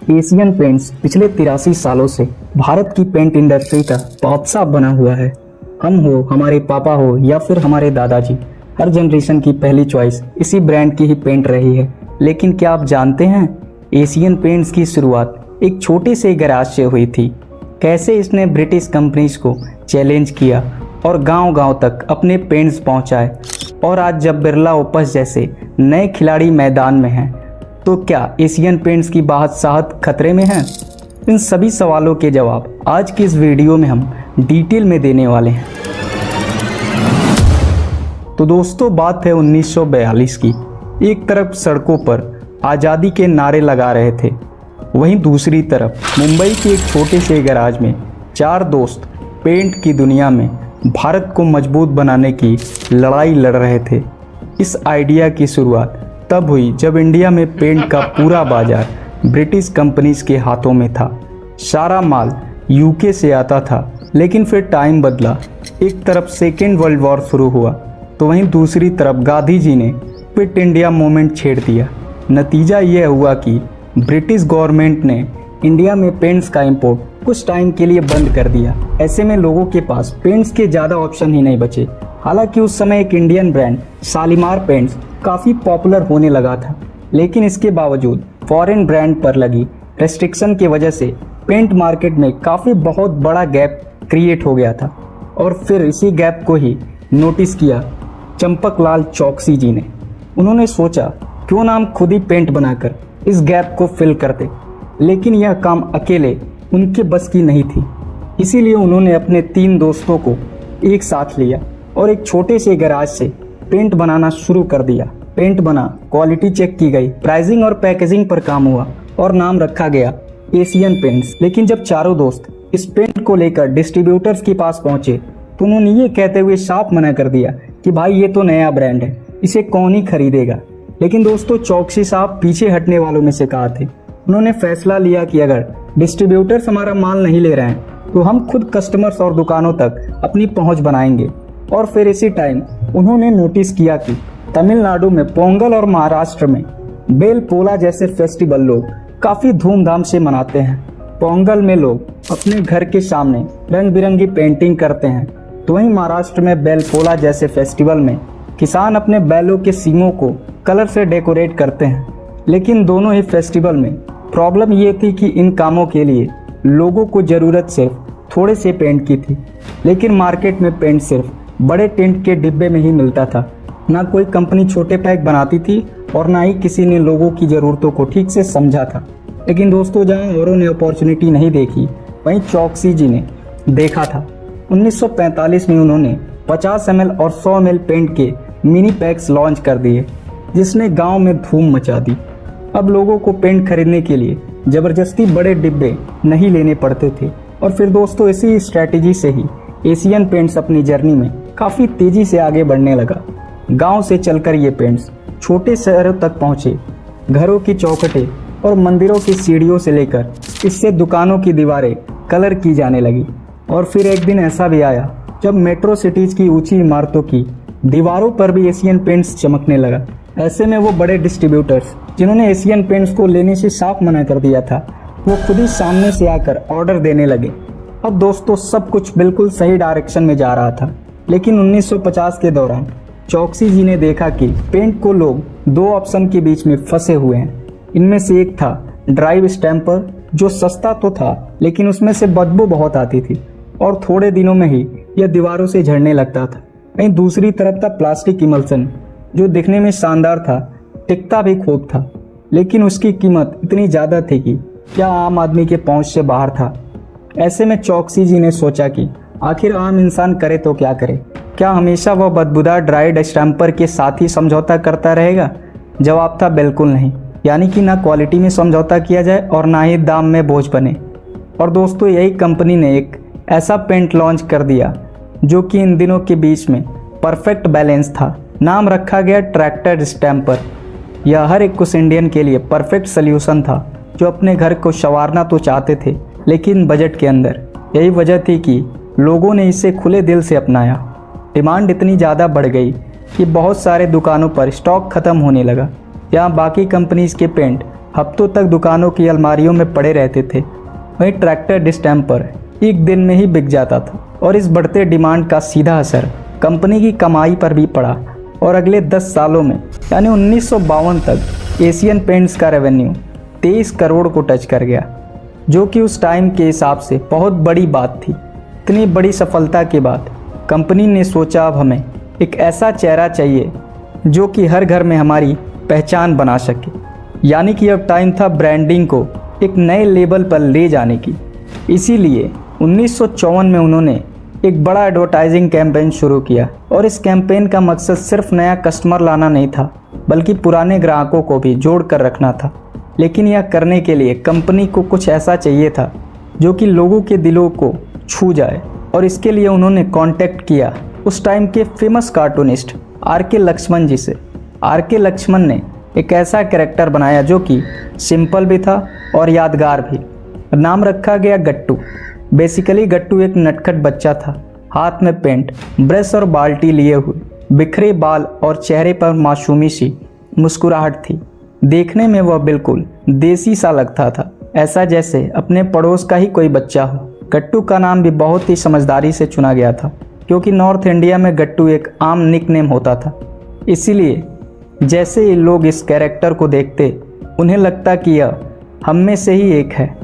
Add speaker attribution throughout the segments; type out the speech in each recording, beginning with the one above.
Speaker 1: Asian paints पिछले 83 सालों से भारत की पेंट इंडस्ट्री का बादशाह बना हुआ है। हम हो, हमारे पापा हो या फिर हमारे दादाजी, हर जनरेशन की पहली चॉइस इसी ब्रांड की ही पेंट रही है। लेकिन क्या आप जानते हैं, एशियन पेंट्स की शुरुआत एक छोटे से गैराज से हुई थी। कैसे इसने ब्रिटिश कंपनीज को चैलेंज किया और गांव-गांव तक अपने पेंट्स पहुंचाए, और आज जब बिरला ओपस जैसे नए खिलाड़ी मैदान में हैं, तो क्या एशियन पेंट्स की बादशाहत खतरे में है? इन सभी सवालों के जवाब आज की इस वीडियो में हम डिटेल में देने वाले हैं। तो दोस्तों, बात है 1942 की। एक तरफ सड़कों पर आज़ादी के नारे लगा रहे थे, वहीं दूसरी तरफ मुंबई के एक छोटे से गैराज में चार दोस्त पेंट की दुनिया में भारत को मजबूत बनाने की लड़ाई लड़ रहे थे। इस आइडिया की शुरुआत तब हुई जब इंडिया में पेंट का पूरा बाजार ब्रिटिश कंपनीज के हाथों में था। सारा माल यूके से आता था, लेकिन फिर टाइम बदला। एक तरफ सेकेंड वर्ल्ड वॉर शुरू हुआ, तो वहीं दूसरी तरफ गांधी जी ने क्विट इंडिया मूवमेंट छेड़ दिया। नतीजा यह हुआ कि ब्रिटिश गवर्नमेंट ने इंडिया में पेंट्स का इंपोर्ट कुछ टाइम के लिए बंद कर दिया। ऐसे में लोगों के पास पेंट्स के ज़्यादा ऑप्शन ही नहीं बचे। हालांकि उस समय एक इंडियन ब्रांड शालीमार पेंट्स काफ़ी पॉपुलर होने लगा था, लेकिन इसके बावजूद फॉरेन ब्रांड पर लगी रेस्ट्रिक्शन की वजह से पेंट मार्केट में काफ़ी बहुत बड़ा गैप क्रिएट हो गया था। और फिर इसी गैप को ही नोटिस किया चंपकलाल चौकसी जी ने। उन्होंने सोचा क्यों ना हम खुद ही पेंट बनाकर इस गैप को फिल करते, लेकिन यह काम अकेले उनके बस की नहीं थी। इसीलिए उन्होंने अपने 3 दोस्तों को एक साथ लिया और एक छोटे से गैराज से पेंट बनाना शुरू कर दिया। पेंट बना, क्वालिटी चेक की गई, प्राइसिंग और पैकेजिंग पर काम हुआ और नाम रखा गया एशियन पेंट्स। लेकिन जब चारों दोस्त इस पेंट को लेकर डिस्ट्रीब्यूटर्स के पास पहुंचे, तो उन्होंने ये कहते हुए साफ मना कर दिया कि भाई ये तो नया ब्रांड है, इसे कौन ही खरीदेगा। लेकिन दोस्तों, चौकसी साहब पीछे हटने वालों में से कहा थे। उन्होंने फैसला लिया कि अगर डिस्ट्रीब्यूटर्स हमारा माल नहीं ले रहे हैं, तो हम खुद कस्टमर्स और दुकानों तक अपनी पहुंच बनाएंगे। और फिर इसी टाइम उन्होंने नोटिस किया कि तमिलनाडु में पोंगल और महाराष्ट्र में बेल पोला जैसे फेस्टिवल लोग काफी धूमधाम से मनाते हैं। पोंगल में लोग अपने घर के सामने रंग बिरंगी पेंटिंग करते हैं, तो वहीं महाराष्ट्र में बेल पोला जैसे फेस्टिवल में किसान अपने बैलों के सींगों को कलर से डेकोरेट करते हैं। लेकिन दोनों ही फेस्टिवल में प्रॉब्लम ये थी कि इन कामों के लिए लोगों को जरूरत सिर्फ थोड़े से पेंट की थी, लेकिन मार्केट में पेंट सिर्फ बड़े टेंट के डिब्बे में ही मिलता था। ना कोई कंपनी छोटे पैक बनाती थी और ना ही किसी ने लोगों की ज़रूरतों को ठीक से समझा था। लेकिन दोस्तों, जहां औरों ने अपॉर्चुनिटी नहीं देखी, वहीं चौकसी जी ने देखा था। 1945 में उन्होंने 50 ml और 100 ml पेंट के मिनी पैक्स लॉन्च कर दिए, जिसने गांव में धूम मचा दी। अब लोगों को पेंट खरीदने के लिए ज़बरदस्ती बड़े डिब्बे नहीं लेने पड़ते थे। और फिर दोस्तों, इसी स्ट्रैटेजी से ही एशियन पेंट्स अपनी जर्नी में काफ़ी तेज़ी से आगे बढ़ने लगा। गांव से चलकर ये पेंट्स छोटे शहरों तक पहुंचे। घरों की चौखटें और मंदिरों की सीढ़ियों से लेकर इससे दुकानों की दीवारें कलर की जाने लगी। और फिर एक दिन ऐसा भी आया जब मेट्रो सिटीज़ की ऊंची इमारतों की दीवारों पर भी एशियन पेंट्स चमकने लगा। ऐसे में वो बड़े डिस्ट्रीब्यूटर्स जिन्होंने एशियन पेंट्स को लेने से साफ मना कर दिया था, वो खुद ही सामने से आकर ऑर्डर देने लगे। अब दोस्तों, सब कुछ बिल्कुल सही डायरेक्शन में जा रहा था। लेकिन 1950 के दौरान चौकसी जी ने देखा कि पेंट को लोग 2 ऑप्शन के बीच में फंसे हुए हैं। इनमें से एक था ड्राइव स्टैम्पर, जो सस्ता तो था, लेकिन उसमें से बदबू बहुत आती थी और थोड़े दिनों में ही यह दीवारों से झड़ने लगता था। वहीं दूसरी तरफ था प्लास्टिक इमल्सन, जो दिखने में शानदार था, टिकता भी खूब था, लेकिन उसकी कीमत इतनी ज़्यादा थी कि क्या आम आदमी के पहुंच से बाहर था। ऐसे में चौकसी जी ने सोचा कि आखिर आम इंसान करे तो क्या करे? क्या हमेशा वह बदबूदार ड्राइड स्टैम्पर के साथ ही समझौता करता रहेगा? जवाब था बिल्कुल नहीं। यानी कि ना क्वालिटी में समझौता किया जाए और ना ही दाम में बोझ बने। और दोस्तों, यही कंपनी ने एक ऐसा पेंट लॉन्च कर दिया जो कि इन दिनों के बीच में परफेक्ट बैलेंस था। नाम रखा गया ट्रैक्टर स्टैम्पर। यह हर एक कुछ इंडियन के लिए परफेक्ट सोल्यूशन था, जो अपने घर को संवारना तो चाहते थे, लेकिन बजट के अंदर। यही वजह थी कि लोगों ने इसे खुले दिल से अपनाया। डिमांड इतनी ज़्यादा बढ़ गई कि बहुत सारे दुकानों पर स्टॉक खत्म होने लगा। जहाँ बाकी कंपनीज के पेंट हफ्तों तक दुकानों की अलमारियों में पड़े रहते थे। वहीं ट्रैक्टर डिस्टेम्पर एक दिन में ही बिक जाता था और इस बढ़ते डिमांड का सीधा असर कंपनी की कमाई पर भी पड़ा और अगले 10 सालों में यानी 1952 तक एशियन पेंट्स का रेवेन्यू 23 करोड़ को टच कर गया, जो कि उस टाइम के हिसाब से बहुत बड़ी बात थी। इतनी बड़ी सफलता के बाद कंपनी ने सोचा अब हमें एक ऐसा चेहरा चाहिए जो कि हर घर में हमारी पहचान बना सके, यानी कि अब टाइम था ब्रांडिंग को एक नए लेवल पर ले जाने की। इसीलिए 1954 में उन्होंने एक बड़ा एडवर्टाइजिंग कैंपेन शुरू किया और इस कैंपेन का मकसद सिर्फ नया कस्टमर लाना नहीं था, बल्कि पुराने ग्राहकों को भी जोड़ कर रखना था। लेकिन यह करने के लिए कंपनी को कुछ ऐसा चाहिए था जो कि लोगों के दिलों को छू जाए, और इसके लिए उन्होंने कांटेक्ट किया उस टाइम के फेमस कार्टूनिस्ट आर.के. लक्ष्मण जी से। आर.के. लक्ष्मण ने एक ऐसा कैरेक्टर बनाया जो कि सिंपल भी था और यादगार भी। नाम रखा गया गट्टू। बेसिकली गट्टू एक नटखट बच्चा था, हाथ में पेंट, ब्रश और बाल्टी लिए हुए, बिखरे बाल और चेहरे पर मासूमी सी मुस्कुराहट थी। देखने में वह बिल्कुल देसी सा लगता था, ऐसा जैसे अपने पड़ोस का ही कोई बच्चा हो। गट्टू का नाम भी बहुत ही समझदारी से चुना गया था, क्योंकि नॉर्थ इंडिया में गट्टू एक आम निकनेम होता था। इसीलिए जैसे ही लोग इस कैरेक्टर को देखते उन्हें लगता कि यह हम में से ही एक है।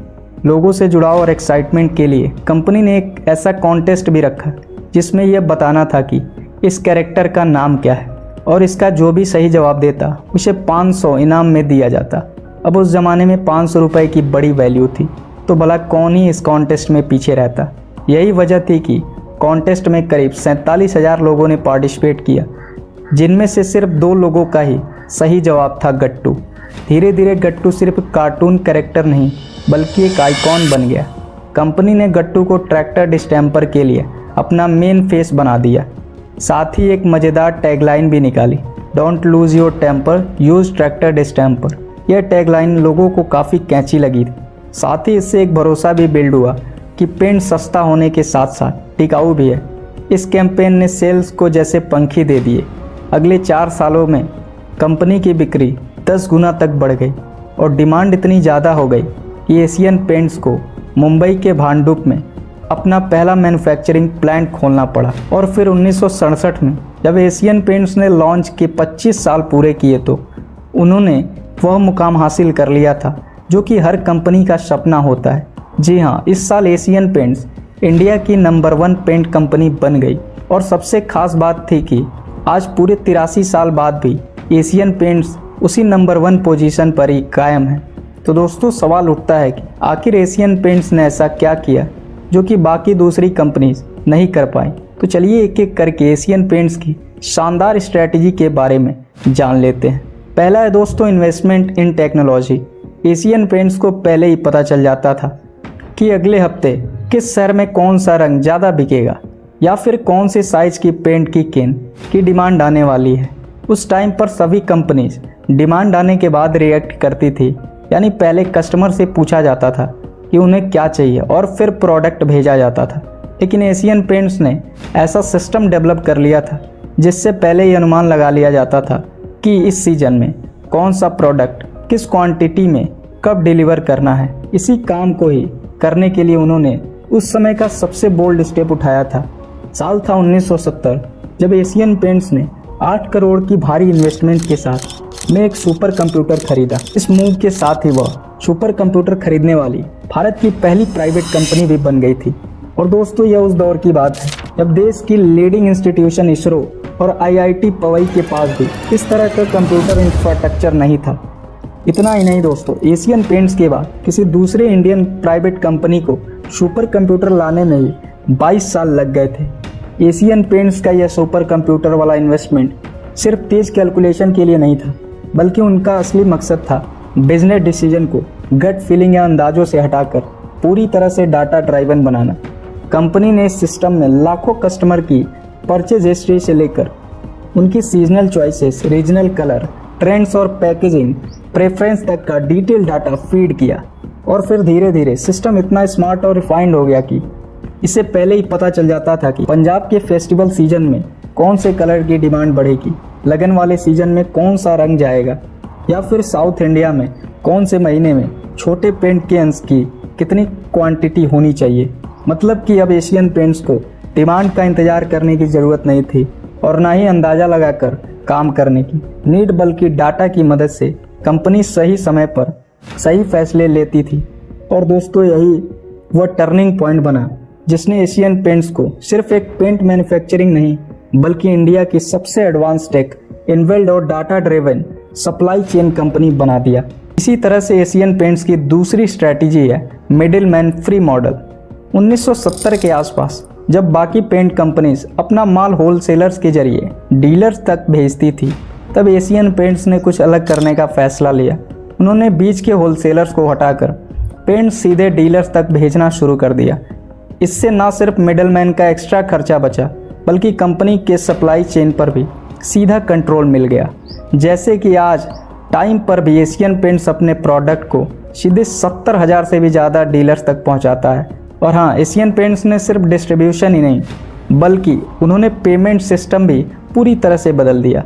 Speaker 1: लोगों से जुड़ाव और एक्साइटमेंट के लिए कंपनी ने एक ऐसा कॉन्टेस्ट भी रखा जिसमें यह बताना था कि इस कैरेक्टर का नाम क्या है, और इसका जो भी सही जवाब देता उसे 500 इनाम में दिया जाता। अब उस ज़माने में 500 रुपये की बड़ी वैल्यू थी, तो भला कौन ही इस कॉन्टेस्ट में पीछे रहता। यही वजह थी कि कॉन्टेस्ट में करीब 47,000 लोगों ने पार्टिसिपेट किया, जिनमें से सिर्फ 2 लोगों का ही सही जवाब था गट्टू। धीरे धीरे गट्टू सिर्फ कार्टून कैरेक्टर नहीं बल्कि एक आइकॉन बन गया। कंपनी ने गट्टू को ट्रैक्टर डिस्टेम्पर के लिए अपना मेन फेस बना दिया। साथ ही एक मज़ेदार टैगलाइन भी निकाली, don't lose your temper, use tractor distemper. यह टैगलाइन लोगों को काफ़ी कैची लगी थी। साथ ही इससे एक भरोसा भी बिल्ड हुआ कि पेंट सस्ता होने के साथ साथ टिकाऊ भी है। इस कैंपेन ने सेल्स को जैसे पंखी दे दिए। अगले 4 सालों में कंपनी की बिक्री 10 गुना तक बढ़ गई और डिमांड इतनी ज़्यादा हो गई कि एशियन पेंट्स को मुंबई के भांडुप में अपना पहला मैन्युफैक्चरिंग प्लांट खोलना पड़ा। और फिर 1967 में जब एशियन पेंट्स ने लॉन्च के 25 साल पूरे किए तो उन्होंने वह मुकाम हासिल कर लिया था जो कि हर कंपनी का सपना होता है। जी हाँ, इस साल एशियन पेंट्स इंडिया की नंबर 1 पेंट कंपनी बन गई। और सबसे खास बात थी कि आज पूरे 83 साल बाद भी एशियन पेंट्स उसी नंबर 1 पोजीशन पर ही कायम है। तो दोस्तों, सवाल उठता है कि आखिर एशियन पेंट्स ने ऐसा क्या किया जो कि बाकी दूसरी कंपनीज नहीं कर पाई। तो चलिए एक एक करके एशियन पेंट्स की शानदार स्ट्रैटेजी के बारे में जान लेते हैं। पहला है दोस्तों, इन्वेस्टमेंट इन टेक्नोलॉजी। एशियन पेंट्स को पहले ही पता चल जाता था कि अगले हफ्ते किस शहर में कौन सा रंग ज़्यादा बिकेगा या फिर कौन से साइज की पेंट की कैन की डिमांड आने वाली है। उस टाइम पर सभी कंपनीज डिमांड आने के बाद रिएक्ट करती थी, यानी पहले कस्टमर से पूछा जाता था कि उन्हें क्या चाहिए और फिर प्रोडक्ट भेजा जाता था। लेकिन एशियन पेंट्स ने ऐसा सिस्टम डेवलप कर लिया था जिससे पहले ही अनुमान लगा लिया जाता था कि इस सीजन में कौन सा प्रोडक्ट किस क्वांटिटी में कब डिलीवर करना है। इसी काम को ही करने के लिए उन्होंने उस समय का सबसे बोल्ड स्टेप उठाया था। साल था 1970 जब एशियन पेंट्स ने 8 करोड़ की भारी इन्वेस्टमेंट के साथ में एक सुपर कंप्यूटर खरीदा। इस मूव के साथ ही वह सुपर कंप्यूटर खरीदने वाली भारत की पहली प्राइवेट कंपनी भी बन गई थी। और दोस्तों, यह उस दौर की बात है जब देश की लीडिंग इंस्टीट्यूशन इसरो और IIT पवई के पास भी इस तरह का कंप्यूटर इंफ्रास्ट्रक्चर नहीं था। इतना ही नहीं दोस्तों, एशियन पेंट्स के बाद किसी दूसरे इंडियन प्राइवेट कंपनी को सुपर कंप्यूटर लाने में ही 22 साल लग गए थे। एशियन पेंट्स का यह सुपर कंप्यूटर वाला इन्वेस्टमेंट सिर्फ तेज कैलकुलेशन के लिए नहीं था, बल्कि उनका असली मकसद था बिजनेस डिसीजन को गट फीलिंग या अंदाजों से हटाकर पूरी तरह से डाटा ड्राइवन बनाना। कंपनी ने इस सिस्टम में लाखों कस्टमर की परचेज हिस्ट्री से लेकर उनकी seasonal choices, regional colour, trends और पैकेजिंग प्रेफरेंस तक का डिटेल डाटा फीड किया। और फिर धीरे धीरे सिस्टम इतना स्मार्ट और रिफाइंड हो गया कि इसे पहले ही पता चल जाता था कि पंजाब के फेस्टिवल सीजन में कौन से कलर की डिमांड बढ़ेगी, लगन वाले सीजन में कौन सा रंग जाएगा, या फिर साउथ इंडिया में कौन से महीने में छोटे पेंट के अंश की कितनी क्वांटिटी होनी चाहिए। मतलब कि अब एशियन पेंट्स को डिमांड का इंतजार करने की ज़रूरत नहीं थी और ना ही अंदाज़ा लगाकर काम करने की नीड, बल्कि डाटा की मदद से कंपनी सही समय पर सही फैसले लेती थी। और दोस्तों यही वह टर्निंग पॉइंट बना जिसने एशियन पेंट्स को सिर्फ एक पेंट मैन्युफैक्चरिंग नहीं बल्कि इंडिया की सबसे एडवांस टेक, इनवेल्ड और data driven supply chain company बना दिया। इसी तरह से एशियन पेंट्स की दूसरी स्ट्रैटेजी है मिडिल मैन फ्री मॉडल। 1970 के आसपास जब बाकी पेंट कंपनीज अपना माल होलसेलर्स के जरिए डीलर्स तक भेजती थी, तब एशियन पेंट्स ने कुछ अलग करने का फैसला लिया। उन्होंने बीच के होलसेलर्स को हटाकर पेंट सीधे डीलर्स तक भेजना शुरू कर दिया। इससे न सिर्फ मिडलमैन का एक्स्ट्रा खर्चा बचा बल्कि कंपनी के सप्लाई चेन पर भी सीधा कंट्रोल मिल गया। जैसे कि आज टाइम पर भी एशियन पेंट्स अपने प्रोडक्ट को सीधे 70,000 से भी ज़्यादा डीलर्स तक पहुंचाता है। और हाँ, एशियन पेंट्स ने सिर्फ डिस्ट्रीब्यूशन ही नहीं बल्कि उन्होंने पेमेंट सिस्टम भी पूरी तरह से बदल दिया।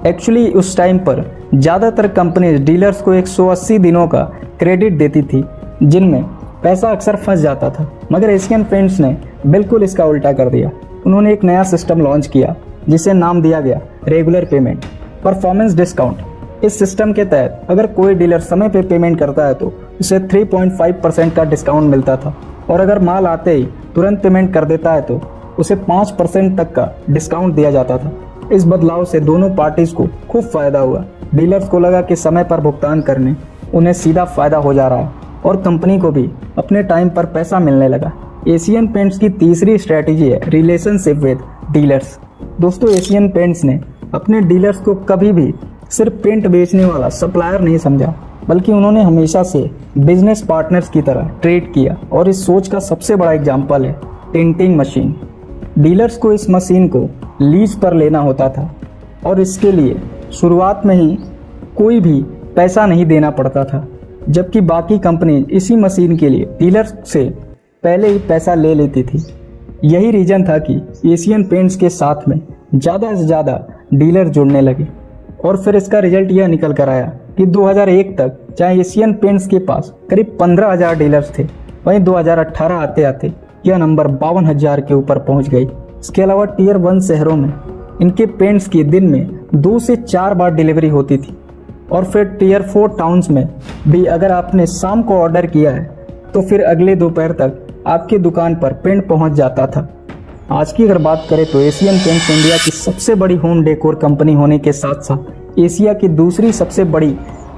Speaker 1: एक्चुअली उस टाइम पर ज़्यादातर कंपनीज डीलर्स को 180 दिनों का क्रेडिट देती थी जिनमें पैसा अक्सर फंस जाता था, मगर एशियन पेंट्स ने बिल्कुल इसका उल्टा कर दिया। उन्होंने एक नया सिस्टम लॉन्च किया जिसे नाम दिया गया रेगुलर पेमेंट परफॉर्मेंस डिस्काउंट। इस सिस्टम के तहत अगर कोई डीलर समय पे पेमेंट करता है तो उसे 3.5% का डिस्काउंट मिलता था, और अगर माल आते ही तुरंत पेमेंट कर देता है तो उसे 5% तक का डिस्काउंट दिया जाता था। इस बदलाव से दोनों पार्टीज को खूब फायदा हुआ। डीलर्स को लगा कि समय पर भुगतान करने उन्हें सीधा फायदा हो जा रहा है और कंपनी को भी अपने टाइम पर पैसा मिलने लगा। एशियन पेंट्स की तीसरी स्ट्रैटेजी है रिलेशनशिप विद डीलर्स। दोस्तों, एशियन पेंट्स ने अपने डीलर्स को कभी भी सिर्फ पेंट बेचने वाला सप्लायर नहीं समझा, बल्कि उन्होंने हमेशा से बिजनेस पार्टनर्स की तरह ट्रीट किया। और इस सोच का सबसे बड़ा एग्जाम्पल है टिंटिंग मशीन। डीलर्स को इस मशीन को लीज पर लेना होता था और इसके लिए शुरुआत में ही कोई भी पैसा नहीं देना पड़ता था, जबकि बाकी कंपनी इसी मशीन के लिए डीलर्स से पहले ही पैसा ले लेती थी। यही रीजन था कि एशियन पेंट्स के साथ में ज़्यादा से ज़्यादा डीलर जुड़ने लगे और फिर इसका रिजल्ट यह निकल कर आया कि 2001 तक जहाँ एशियन पेंट्स के पास करीब 15,000 डीलर्स थे, वहीं 2018 आते आते यह नंबर 52,000 के ऊपर पहुंच गई। इसके अलावा टियर 1 शहरों में इनके पेंट्स की दिन में 2 से 4 बार डिलीवरी होती थी, और फिर टियर 4 टाउन्स में भी अगर आपने शाम को ऑर्डर किया है तो फिर अगले दोपहर तक आपकी दुकान पर पेंट पहुंच जाता था। आज की अगर बात करें तो एशियन पेंट्स इंडिया की सबसे बड़ी होम डेकोर कंपनी होने के साथ साथ एशिया की दूसरी सबसे बड़ी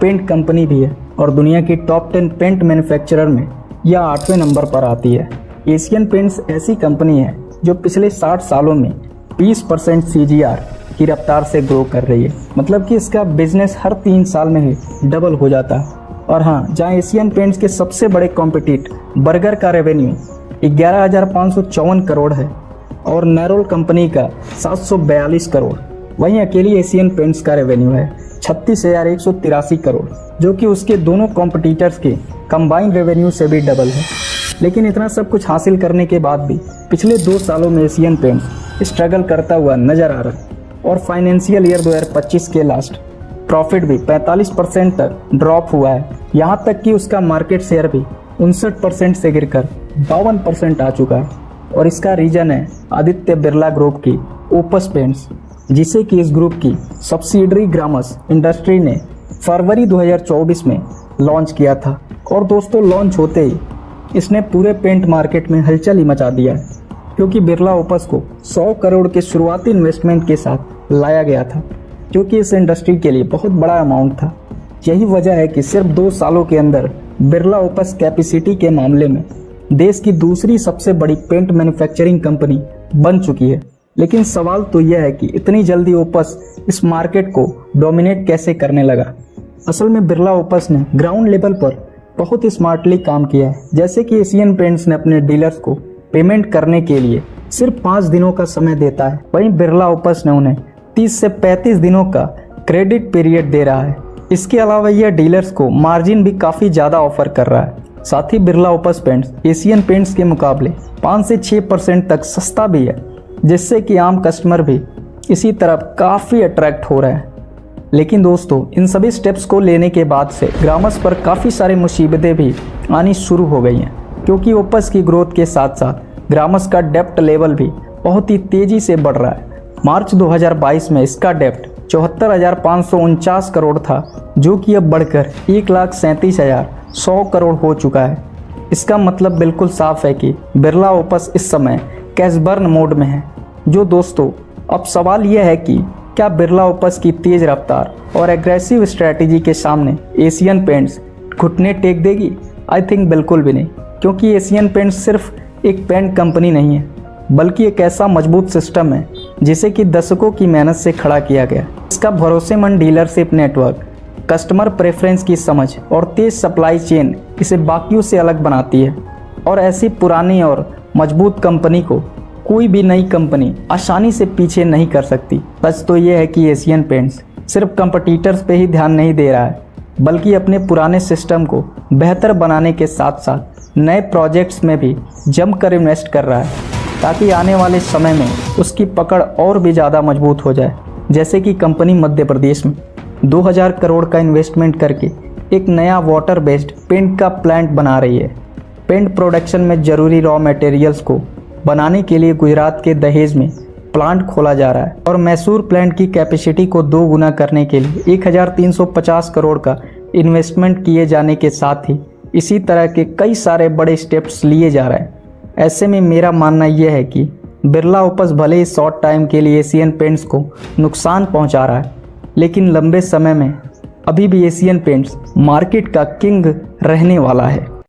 Speaker 1: पेंट कंपनी भी है और दुनिया की टॉप 10 पेंट मैन्युफैक्चरर में यह 8वें नंबर पर आती है। एशियन पेंट्स ऐसी कंपनी है जो पिछले 60 सालों में 20% CAGR की रफ्तार से ग्रो कर रही है। मतलब कि इसका बिजनेस हर 3 साल में ही डबल हो जाता है। और हाँ, जहाँ एशियन पेंट्स के सबसे बड़े कॉम्पिटिट बर्गर का रेवेन्यू 11,554 करोड़ है और नैरोल कंपनी का 742 करोड़, वहीं अकेली एशियन पेंट्स का रेवेन्यू है 36,183 करोड़, जो कि उसके दोनों कॉम्पिटिटर्स के कंबाइंड रेवेन्यू से भी डबल है। लेकिन इतना सब कुछ हासिल करने के बाद भी पिछले 2 सालों में एशियन पेंट्स स्ट्रगल करता हुआ नजर आ रहा है और फाइनेंशियल ईयर 2025 के लास्ट प्रॉफिट भी 45% तक ड्रॉप हुआ है। यहाँ तक कि उसका मार्केट शेयर भी 59% से गिरकर 52% आ चुका है। और इसका रीजन है आदित्य बिरला ग्रुप की ओपस पेंट्स, जिसे कि इस ग्रुप की सब्सिडरी ग्रामस इंडस्ट्री ने फरवरी 2024 में लॉन्च किया था। और दोस्तों, लॉन्च होते ही इसने पूरे पेंट मार्केट में हलचल ही मचा दिया है, क्योंकि बिरला ओपस को 100 करोड़ के शुरुआती इन्वेस्टमेंट के साथ लाया गया था, जो कि इस इंडस्ट्री के लिए बहुत बड़ा अमाउंट था। यही वजह है कि सिर्फ 2 सालों के अंदर बिरला ओपस कैपेसिटी के मामले में देश की दूसरी सबसे बड़ी पेंट मैन्युफैक्चरिंग कंपनी बन चुकी है। लेकिन सवाल तो यह है कि इतनी जल्दी ओपस इस मार्केट को डोमिनेट कैसे करने लगा। असल में बिरला ओपस ने ग्राउंड लेवल पर बहुत स्मार्टली काम किया है। जैसे कि एशियन पेंट्स ने अपने डीलर्स को पेमेंट करने के लिए सिर्फ 5 दिनों का समय देता है, वहीं बिरला ओपस ने उन्हें 30 से 35 दिनों का क्रेडिट पीरियड दे रहा है। इसके अलावा यह डीलर्स को मार्जिन भी काफ़ी ज़्यादा ऑफर कर रहा है। साथ ही Birla Opus paints Asian Paints के मुकाबले 5 से 6% तक सस्ता भी है, जिससे कि आम कस्टमर भी इसी तरफ काफ़ी अट्रैक्ट हो रहा है। लेकिन दोस्तों इन सभी स्टेप्स को लेने के बाद से ग्रामस पर काफ़ी सारी मुसीबतें भी आनी शुरू हो गई हैं, क्योंकि ओपस की ग्रोथ के साथ साथ ग्रामस का डेप्ट लेवल भी बहुत ही तेज़ी से बढ़ रहा है। मार्च 2022 में इसका डेप्ट 74,549 करोड़ था, जो कि अब बढ़कर 1,37,100 करोड़ हो चुका है। इसका मतलब बिल्कुल साफ है कि बिरला ओपस इस समय कैश बर्न मोड में है। जो दोस्तों अब सवाल यह है कि क्या बिरला ओपस की तेज़ रफ्तार और एग्रेसिव स्ट्रैटेजी के सामने एशियन पेंट्स घुटने टेक देगी? आई थिंक बिल्कुल भी नहीं, क्योंकि एशियन पेंट्स सिर्फ एक पेंट कंपनी नहीं है, बल्कि एक ऐसा मजबूत सिस्टम है जिसे कि दशकों की मेहनत से खड़ा किया गया। इसका भरोसेमंद डीलरशिप नेटवर्क, कस्टमर प्रेफरेंस की समझ और तेज सप्लाई चेन इसे बाकियों से अलग बनाती है। और ऐसी पुरानी और मजबूत कंपनी को कोई भी नई कंपनी आसानी से पीछे नहीं कर सकती। सच तो ये है कि एशियन पेंट्स सिर्फ कंपटीटर्स पे ही ध्यान नहीं दे रहा है, बल्कि अपने पुराने सिस्टम को बेहतर बनाने के साथ साथ नए प्रोजेक्ट्स में भी जमकर इन्वेस्ट कर रहा है, ताकि आने वाले समय में उसकी पकड़ और भी ज़्यादा मजबूत हो जाए। जैसे कि कंपनी मध्य प्रदेश में 2000 करोड़ का इन्वेस्टमेंट करके एक नया वाटर बेस्ड पेंट का प्लांट बना रही है। पेंट प्रोडक्शन में ज़रूरी रॉ मटेरियल्स को बनाने के लिए गुजरात के दहेज में प्लांट खोला जा रहा है, और मैसूर प्लांट की कैपेसिटी को 2 गुना करने के लिए 1350 करोड़ का इन्वेस्टमेंट किए जाने के साथ ही इसी तरह के कई सारे बड़े स्टेप्स लिए जा रहे हैं। ऐसे में मेरा मानना यह है कि बिरला ओपस भले ही शॉर्ट टाइम के लिए एशियन पेंट्स को नुकसान पहुंचा रहा है, लेकिन लंबे समय में अभी भी एशियन पेंट्स मार्केट का किंग रहने वाला है।